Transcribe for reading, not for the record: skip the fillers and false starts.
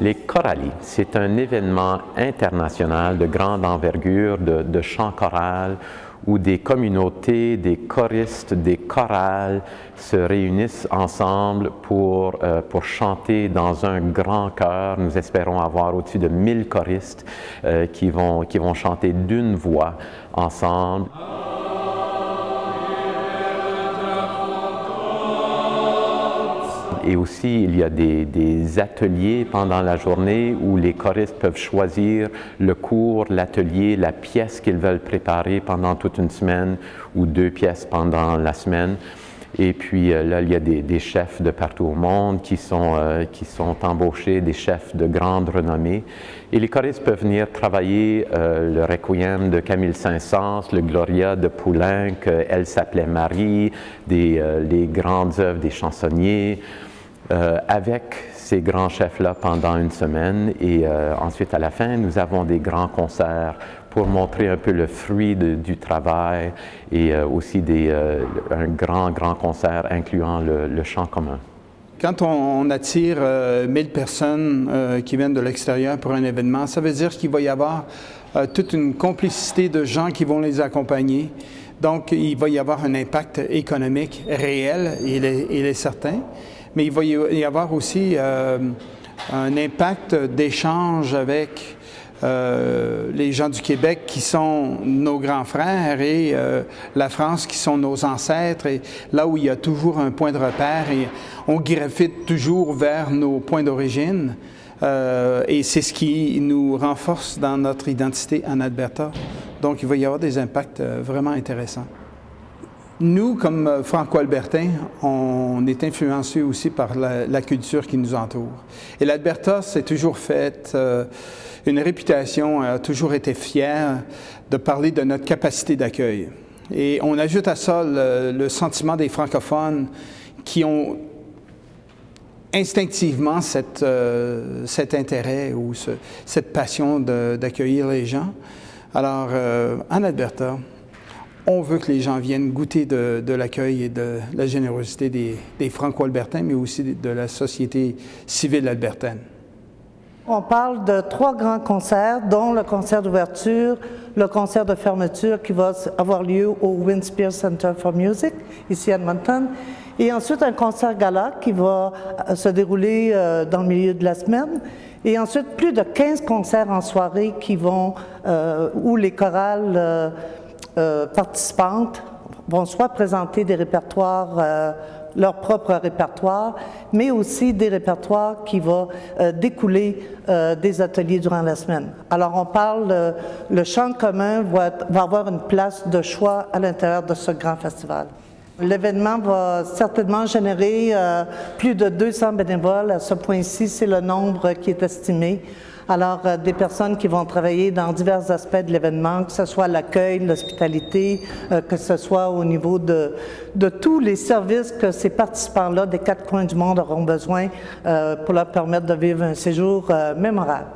Les Chorali, c'est un événement international de grande envergure de chant choral où des communautés, des choristes, des chorales se réunissent ensemble pour chanter dans un grand chœur. Nous espérons avoir au-dessus de 1000 choristes qui vont chanter d'une voix ensemble. Et aussi, il y a des ateliers pendant la journée où les choristes peuvent choisir le cours, l'atelier, la pièce qu'ils veulent préparer pendant toute une semaine ou 2 pièces pendant la semaine. Et puis là, il y a des chefs de partout au monde qui sont embauchés, des chefs de grande renommée. Et les choristes peuvent venir travailler le Requiem de Camille Saint-Saëns, le Gloria de Poulenc, Elle s'appelait Marie, les grandes œuvres des chansonniers, avec ces grands chefs-là pendant une semaine. Et ensuite, à la fin, nous avons des grands concerts pour montrer un peu le fruit du travail et aussi un grand concert incluant le chant commun. Quand on attire 1000 personnes qui viennent de l'extérieur pour un événement, ça veut dire qu'il va y avoir toute une complicité de gens qui vont les accompagner. Donc, il va y avoir un impact économique réel, il est certain, mais il va y avoir aussi un impact d'échange avec les gens du Québec qui sont nos grands frères et la France qui sont nos ancêtres, et là où il y a toujours un point de repère et on graffite toujours vers nos points d'origine et c'est ce qui nous renforce dans notre identité en Alberta. Donc il va y avoir des impacts vraiment intéressants. Nous, comme Franco-Albertains, on est influencés aussi par la culture qui nous entoure. Et l'Alberta s'est toujours fait une réputation, a toujours été fière de parler de notre capacité d'accueil. Et on ajoute à ça le sentiment des francophones qui ont instinctivement cet intérêt ou cette passion d'accueillir les gens. Alors, en Alberta, on veut que les gens viennent goûter de l'accueil et de la générosité des Franco-Albertains, mais aussi de la société civile albertaine. On parle de 3 grands concerts, dont le concert d'ouverture, le concert de fermeture qui va avoir lieu au Winspear Center for Music, ici à Edmonton, et ensuite un concert gala qui va se dérouler dans le milieu de la semaine, et ensuite plus de 15 concerts en soirée qui vont, où les chorales participantes vont soit présenter des répertoires, leur propre répertoire, mais aussi des répertoires qui vont découler des ateliers durant la semaine. Alors on parle, le chant commun va avoir une place de choix à l'intérieur de ce grand festival. L'événement va certainement générer plus de 200 bénévoles. À ce point-ci, c'est le nombre qui est estimé. Alors, des personnes qui vont travailler dans divers aspects de l'événement, que ce soit l'accueil, l'hospitalité, que ce soit au niveau de tous les services que ces participants-là des 4 coins du monde auront besoin pour leur permettre de vivre un séjour mémorable.